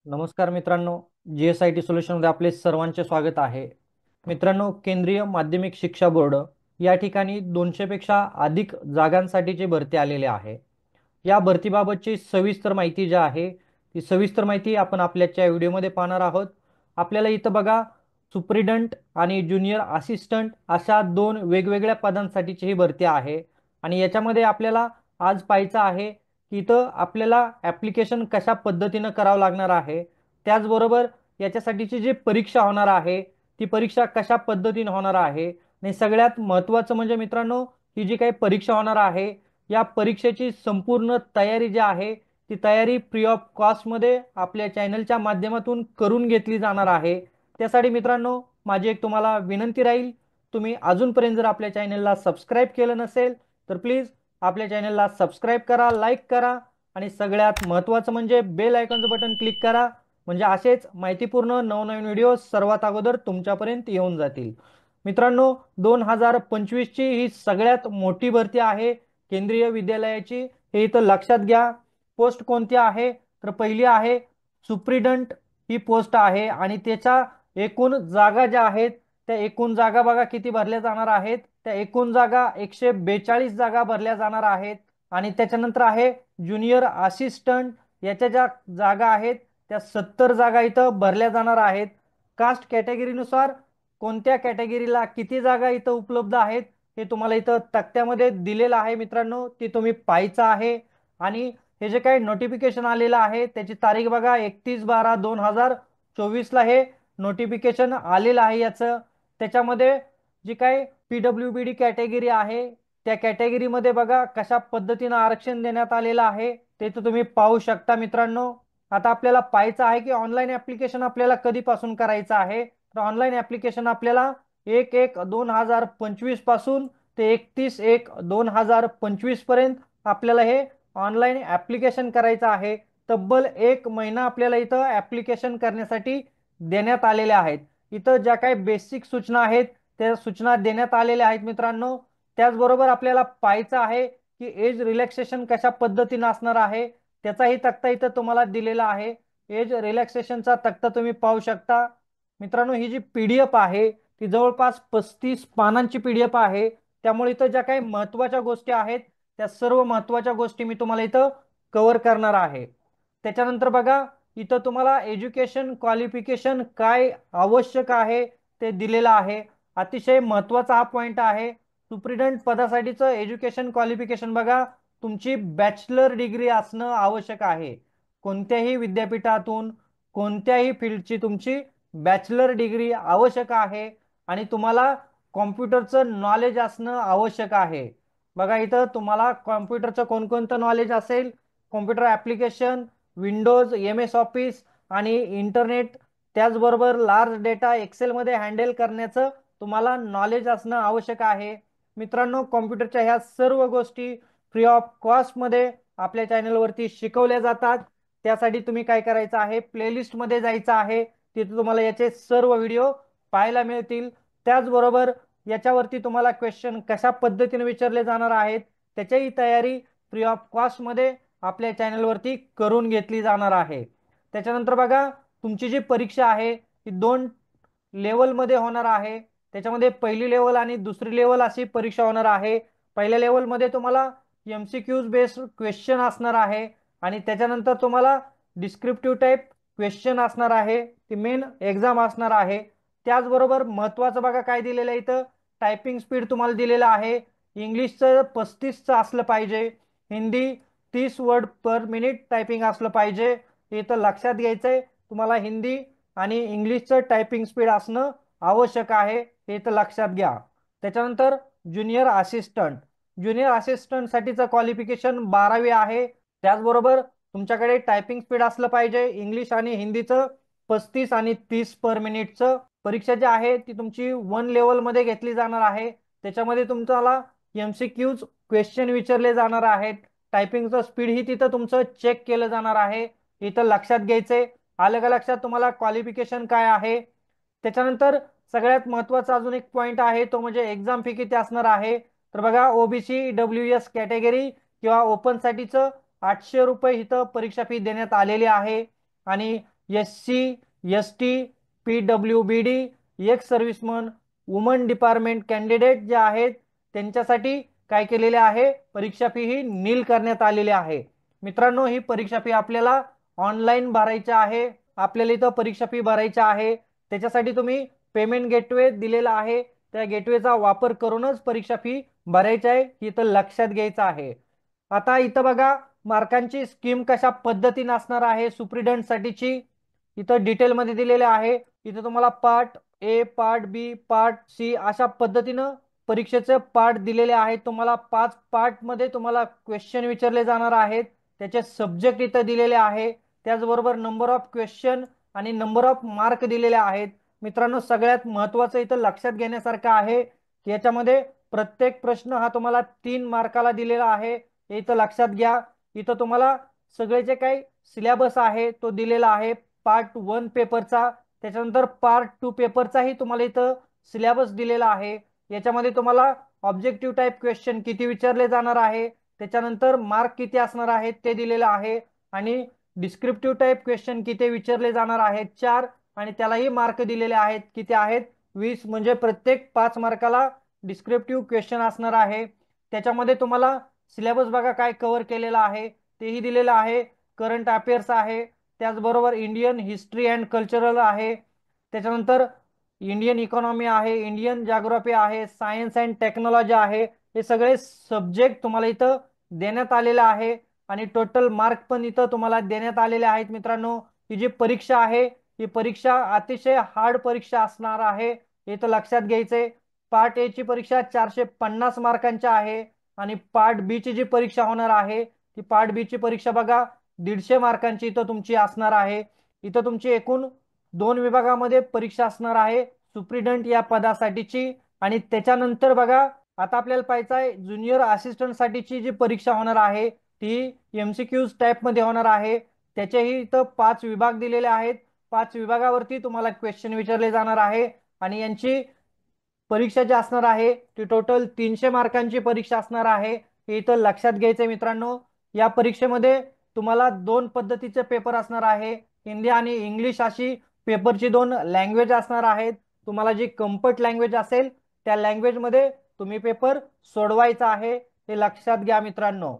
नमस्कार मित्रांनो, GSIT सोल्युशनमध्ये आपले सर्वांचे स्वागत आहे. मित्रांनो, केंद्रीय माध्यमिक शिक्षा बोर्ड या ठिकाणी 200 पेक्षा अधिक जागांसाठीची भरती आलेली आहे. या भरतीबाबतची सविस्तर माहिती जी आहे ती सविस्तर माहिती आपण आपल्याच्या व्हिडिओमध्ये पाहणार आहोत. आपल्याला इथं बघा, सुप्रिडंट आणि ज्युनियर असिस्टंट अशा दोन वेगवेगळ्या पदांसाठीची ही भरती आहे. आणि याच्यामध्ये आपल्याला आज पाहायचं आहे की इथं आपल्याला ॲप्लिकेशन कशा पद्धतीनं करावं लागणार आहे, त्याचबरोबर याच्यासाठीची जी परीक्षा होणार आहे ती परीक्षा कशा पद्धतीने होणार आहे. आणि सगळ्यात महत्त्वाचं म्हणजे मित्रांनो, ही जी काही परीक्षा होणार आहे या परीक्षेची संपूर्ण तयारी जी आहे ती तयारी फ्री ऑफ कॉस्टमध्ये आपल्या चॅनलच्या माध्यमातून करून घेतली जाणार आहे. त्यासाठी मित्रांनो, माझी एक तुम्हाला विनंती राहील, तुम्ही अजूनपर्यंत जर आपल्या चॅनलला सबस्क्राईब केलं नसेल तर प्लीज आपल्या चॅनलला सबस्क्राईब करा, लाईक करा आणि सगळ्यात महत्त्वाचं म्हणजे बेल आयकॉनचं बटन क्लिक करा, म्हणजे असेच माहितीपूर्ण नवनवीन व्हिडिओ सर्वात अगोदर तुमच्यापर्यंत येऊन जातील. मित्रांनो, 2025 ची ही सगळ्यात मोठी भरती आहे केंद्रीय विद्यालयाची. हे इथं लक्षात घ्या. पोस्ट कोणती आहे तर पहिली आहे सुप्रिडंट ही पोस्ट आहे आणि त्याच्या एकूण जागा ज्या आहेत त्या एकूण जागा बघा किती भरल्या जाणार आहेत. त्या एकूण जागा 142 जागा भरल्या जाणार आहेत. आणि त्याच्यानंतर आहे ज्युनियर असिस्टंट, याच्या ज्या जागा आहेत त्या 70 जागा इथं भरल्या जाणार आहेत. कास्ट कॅटेगरीनुसार कोणत्या कॅटेगरीला किती जागा इथं उपलब्ध आहेत हे तुम्हाला इथं तक्त्यामध्ये दिलेलं आहे मित्रांनो, ते तुम्ही पाहायचं आहे. आणि हे जे काही नोटिफिकेशन आलेलं आहे त्याची तारीख बघा 31/12/2024 ला हे नोटिफिकेशन आलेलं आहे. याचं त्याच्यामध्ये जी काही PWBD कॅटेगरी आहे त्या कॅटेगरीमध्ये बघा कशा पद्धतीनं आरक्षण देण्यात आलेलं आहे ते तर तुम्ही पाहू शकता मित्रांनो. आता आपल्याला पाहायचं आहे की ऑनलाईन ऍप्लिकेशन आपल्याला कधीपासून करायचं आहे. तर ऑनलाईन ऍप्लिकेशन आपल्याला 1/1/2025 पासून ते 31/1/2025 पर्यंत आपल्याला हे ऑनलाईन ऍप्लिकेशन करायचं आहे. तब्बल 1 महिना आपल्याला इथं ऍप्लिकेशन करण्यासाठी देण्यात आलेल्या आहेत. इथं ज्या काही बेसिक सूचना आहेत त्या सूचना देण्यात आलेल्या आहेत मित्रांनो. त्याचबरोबर आपल्याला पाहायचं आहे की एज रिलॅक्सेशन कशा पद्धतीने असणार आहे त्याचाही तक्ता इथं तुम्हाला दिलेला आहे. एज रिलॅक्सेशनचा तक्ता तुम्ही पाहू शकता मित्रांनो. ही जी PDF आहे ती जवळपास 35 पानांची PDF आहे. त्यामुळे इथं ज्या काही महत्त्वाच्या गोष्टी आहेत त्या सर्व महत्त्वाच्या गोष्टी मी तुम्हाला इथं कव्हर करणार आहे. त्याच्यानंतर बघा, इथं तुम्हाला एज्युकेशन क्वालिफिकेशन काय आवश्यक आहे ते दिलेलं आहे. अतिशय महत्त्वाचा हा पॉइंट आहे. सुप्रिडंट पदासाठीचं एज्युकेशन क्वालिफिकेशन बघा, तुमची बॅचलर डिग्री असणं आवश्यक आहे. कोणत्याही विद्यापीठातून कोणत्याही फील्डची तुमची बॅचलर डिग्री आवश्यक आहे. आणि तुम्हाला कॉम्प्युटरचं नॉलेज असणं आवश्यक आहे. बघा, इथं तुम्हाला कॉम्प्युटरचं कोणकोणतं नॉलेज असेल, computer application, Windows, MS office आणि इंटरनेट, त्याचबरोबर लार्ज डेटा एक्सेलमध्ये हँडल करण्याचं तुम्हाला नॉलेज असणं आवश्यक आहे. मित्रांनो, कॉम्प्युटरच्या ह्या सर्व गोष्टी फ्री ऑफ कॉस्टमध्ये आपल्या चॅनलवरती शिकवल्या जातात. त्यासाठी तुम्ही काय करायचं आहे, प्लेलिस्टमध्ये जायचं आहे. तिथे तुम्हाला याचे सर्व व्हिडिओ पाहायला मिळतील. त्याचबरोबर याच्यावरती तुम्हाला क्वेश्चन कशा पद्धतीने विचारले जाणार आहेत त्याच्याही तयारी फ्री ऑफ कॉस्टमध्ये आपल्या चॅनलवरती करून घेतली जाणार आहे. त्याच्यानंतर बघा, तुमची जी परीक्षा आहे ती 2 लेवलमध्ये होणार आहे. त्याच्यामध्ये पहिली लेवल आणि दुसरी लेवल अशी परीक्षा होणार आहे. पहिल्या लेवलमध्ये तुम्हाला MCQs बेस्ड क्वेश्चन असणार आहे आणि त्याच्यानंतर तुम्हाला डिस्क्रिप्टिव्ह टाईप क्वेश्चन असणार आहे. ती मेन एक्झाम असणार आहे. त्याचबरोबर महत्त्वाचं बघा काय दिलेलं आहे इथं, टायपिंग स्पीड तुम्हाला दिलेलं आहे. इंग्लिशचं 35चं असलं पाहिजे, Hindi 30 word per minute typing असलं पाहिजे. इथं लक्षात घ्यायचंय, तुम्हाला हिंदी आणि इंग्लिशचं टायपिंग स्पीड असणं आवश्यक आहे, हे तर लक्षात घ्या. त्याच्यानंतर ज्युनियर असिस्टंट, ज्युनियर असिस्टंटसाठीचं क्वालिफिकेशन 12वी आहे. त्याचबरोबर तुमच्याकडे टायपिंग स्पीड असलं पाहिजे इंग्लिश आणि हिंदीचं 35 आणि 30 पर मिनिटचं. परीक्षा जी आहे ती तुमची 1 लेवलमध्ये घेतली जाणार आहे. त्याच्यामध्ये तुम्हाला MCQs क्वेश्चन विचारले जाणार आहेत. टायपिंगचं स्पीड ही तिथं तुमचं चेक केलं जाणार आहे. इथं लक्षात घ्यायचंय. आलं का लक्षात तुम्हाला क्वालिफिकेशन काय आहे. त्याच्यानंतर सगळ्यात महत्त्वाचा अजून एक पॉइंट आहे तो म्हणजे एक्झाम फी किती असणार आहे. तर बघा, OBC WS कॅटेगरी किंवा ओपन साठीचं 800 रुपये इथं परीक्षा फी देण्यात आलेली आहे. आणि SC, ST, PWBD, x serviceman, woman department candidate जे आहेत त्यांच्यासाठी काय केलेले आहे, परीक्षा फी ही नील करण्यात आलेली आहे। मित्रांनो, ही परीक्षा फी आपल्याला ऑनलाईन भरायची आहे। आपल्याला इथं परीक्षा फी भरायची आहे, त्याच्यासाठी तुम्ही पेमेंट गेटवे दिलेला आहे, त्या गेटवेचा वापर करूनच परीक्षा फी भरायची आहे, इथं लक्षात घ्यायचं आहे। आता इथं बघा मार्कांची स्कीम कशा पद्धतीने असणार आहे सुप्रिटेंडेंट साठीची, इथं डिटेल मध्ये दिलेले आहे। इथं तुम्हाला part A, part B, part C अशा पद्धतीनं परीक्षेचे पार्ट दिलेले आहेत। तुम्हाला 5 पार्ट मध्ये तुम्हाला क्वेश्चन विचारले जाणार आहेत, त्याचे सब्जेक्ट इथं दिलेले आहे, त्याचबरोबर नंबर ऑफ क्वेश्चन आणि नंबर ऑफ मार्क दिलेले आहेत। मित्रांनो, सगळ्यात महत्त्वाचं इथं लक्षात घेण्यासारखं आहे की याच्यामध्ये प्रत्येक प्रश्न हा तुम्हाला 3 मार्काला दिलेला आहे, हे इथं लक्षात घ्या। इथं तुम्हाला सगळे जे काही सिलेबस आहे तो दिलेला आहे पार्ट 1 पेपरचा, त्याच्यानंतर पार्ट 2 पेपरचाही तुम्हाला इथं सिलेबस दिलेला आहे। याच्यामध्ये तुम्हाला ऑब्जेक्टिव्ह टाइप क्वेश्चन किती विचारले जाणार आहे, त्याच्यानंतर मार्क किती असणार आहेत ते दिलेलं आहे, आणि डिस्क्रिप्टिव्ह टाइप क्वेश्चन किती विचारले जाणार आहेत 4, आणि त्यालाही मार्क दिलेले आहेत, किती आहेत 20, म्हणजे प्रत्येक 5 मार्काला डिस्क्रिप्टिव्ह क्वेश्चन असणार आहे। त्याच्यामध्ये तुम्हाला सिलेबस बघा काय कव्हर केलेला आहे तेही दिलेलं आहे। करंट अफेअर्स आहे, त्याचबरोबर इंडियन हिस्ट्री अँड कल्चरल आहे, त्याच्यानंतर इंडियन इकॉनॉमी आहे, इंडियन जॉग्राफी आहे, सायन्स अँड टेक्नॉलॉजी आहे, हे सगळे सब्जेक्ट तुम्हाला इथं देण्यात आलेले आहे, आणि टोटल मार्क पण इथं तुम्हाला देण्यात आलेले आहेत। मित्रांनो, ही जी परीक्षा आहे ही परीक्षा अतिशय हार्ड परीक्षा असणार आहे, हे तर लक्षात घ्यायचंय। पार्ट ए ची परीक्षा 450 मार्कांची आहे, आणि पार्ट बी ची जी परीक्षा होणार आहे ती पार्ट बी ची परीक्षा बघा 150 मार्कांची इथं तुमची असणार आहे। इथं तुमची एकूण 2 विभागामध्ये परीक्षा असणार आहे सुप्रिटेंडेंट या पदासाठीची। आणि त्याच्यानंतर बघा आता आपल्याला पाहायचं आहे ज्युनियर असिस्टंट साठीची जी परीक्षा होणार आहे ती MCQs टाइप मध्ये होणार आहे। त्याचेही इथं 5 विभाग दिलेले आहेत, 5 विभागावरती तुम्हाला क्वेश्चन विचारले जाणार आहे, आणि यांची परीक्षा जी असणार आहे ती टोटल 300 मार्कांची परीक्षा असणार आहे, हे इथं लक्षात घ्यायचंय। मित्रांनो, या परीक्षेमध्ये तुम्हाला 2 पद्धतीचे पेपर असणार आहे, हिंदी आणि इंग्लिश अशी पेपरची 2 लँग्वेज असणार आहेत। तुम्हाला जी कम्फर्ट लँग्वेज असेल त्या लँग्वेज मध्ये तुम्ही पेपर सोडवायचा आहे, हे लक्षात घ्या मित्रांनो।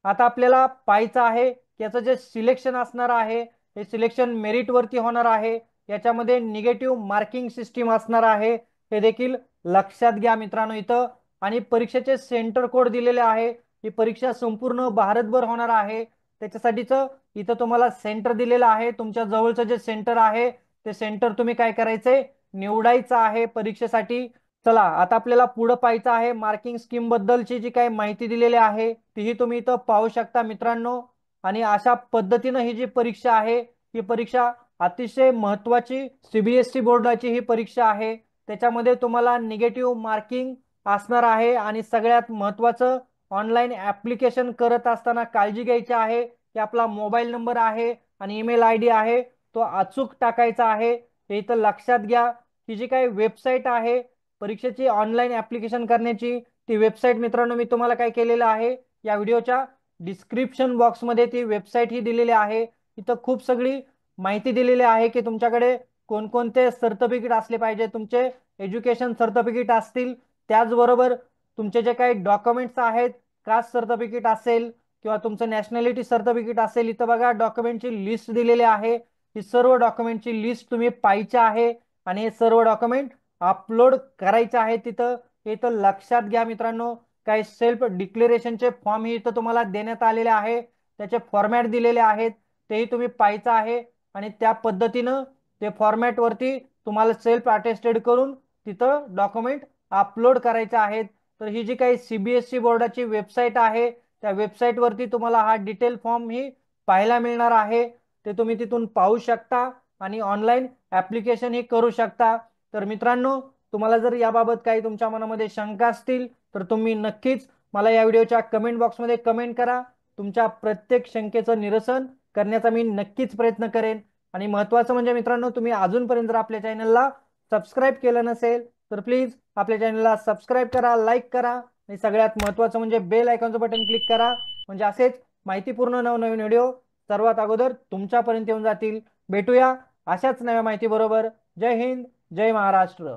आता आपल्याला पाहायचं आहे की याचं जे सिलेक्शन असणार आहे हे सिलेक्शन मेरिट वरती होणार आहे, याच्यामध्ये निगेटिव्ह मार्किंग सिस्टीम असणार आहे, हे देखील लक्षात घ्या मित्रांनो इथं। आणि परीक्षेचे सेंटर कोड दिलेले आहे, ही परीक्षा संपूर्ण भारतभर होणार आहे, त्याच्यासाठीच इथं तुम्हाला सेंटर दिलेलं आहे। तुमच्या जवळचं जे सेंटर आहे ते सेंटर तुम्ही काय करायचंय निवडायचं आहे परीक्षेसाठी। चला आता आपल्याला पुढे पाहायचं आहे मार्किंग स्कीम बद्दलची जी काही माहिती दिलेली आहे तीही तुम्ही इथं पाहू शकता मित्रांनो। आणि अशा पद्धतीनं ही जी परीक्षा आहे ही परीक्षा अतिशय महत्त्वाची CBSE बोर्डाची ही परीक्षा आहे, त्याच्यामध्ये तुम्हाला निगेटिव्ह मार्किंग असणार आहे। आणि सगळ्यात महत्त्वाचं ऑनलाईन ऍप्लिकेशन करत असताना काळजी घ्यायची आहे की आपला मोबाईल नंबर आहे आणि ईमेल ID आहे तो अचूक टाकायचा आहे, हे इथं लक्षात घ्या। ही जी काही वेबसाईट आहे परीक्षेची ऑनलाईन ऍप्लिकेशन करण्याची, ती वेबसाईट मित्रांनो मी तुम्हाला काय केलेलं आहे या व्हिडिओच्या डिस्क्रिप्शन बॉक्समध्ये ती वेबसाईट ही दिलेली आहे। इथं खूप सगळी माहिती दिलेली आहे की तुमच्याकडे कोणकोणते सर्टिफिकेट असले पाहिजे, तुमचे एज्युकेशन सर्टिफिकेट असतील, त्याचबरोबर तुमचे जे काही डॉक्युमेंट्स आहेत, कास्ट सर्टिफिकेट असेल किंवा तुमचं नॅशनॅलिटी सर्टिफिकेट असेल, इथं बघा डॉक्युमेंटची लिस्ट दिलेली आहे। ही सर्व डॉक्युमेंटची लिस्ट तुम्ही पाहायची आहे आणि हे सर्व डॉक्युमेंट अपलोड करायचे आहे तिथं, हे तर लक्षात घ्या मित्रांनो। काही सेल्फ डिक्लेरेशनचे फॉर्म ही इथं तुम्हाला देण्यात आलेले आहे, त्याचे फॉर्मॅट दिलेले आहेत, तेही तुम्ही पाहायचं आहे, आणि त्या पद्धतीनं ते फॉर्मॅट वरती तुम्हाला सेल्फ अटेस्टेड करून तिथं डॉक्युमेंट अपलोड करायचे आहेत। तर ही जी काही CBSE बोर्डाची वेबसाईट आहे त्या वेबसाईट वरती तुम्हाला हा डिटेल फॉर्म ही पाहायला मिळणार आहे, ते तुम्ही तिथून पाहू शकता आणि ऑनलाईन ऍप्लिकेशन ही करू शकता। तर मित्रांनो, तुम्हाला जर याबाबत काही तुमच्या मनामध्ये शंका असतील तर तुम्ही नक्कीच मला या व्हिडिओच्या कमेंट बॉक्समध्ये कमेंट करा, तुमच्या प्रत्येक शंकेचं निरसन करण्याचा मी नक्कीच प्रयत्न करेन। आणि महत्त्वाचं म्हणजे मित्रांनो, तुम्ही अजूनपर्यंत जर आपल्या चॅनलला सबस्क्राईब केलं नसेल तर प्लीज आपल्या चॅनलला सबस्क्राईब करा, लाईक करा, आणि सगळ्यात महत्त्वाचं म्हणजे बेल आयकॉनचं बटन क्लिक करा, म्हणजे असेच माहितीपूर्ण नवनवीन व्हिडिओ सर्वात अगोदर तुमच्यापर्यंत येऊन जातील। भेटूया अशाच नव्या माहिती बरोबर. जय हिंद, जय महाराष्ट्र.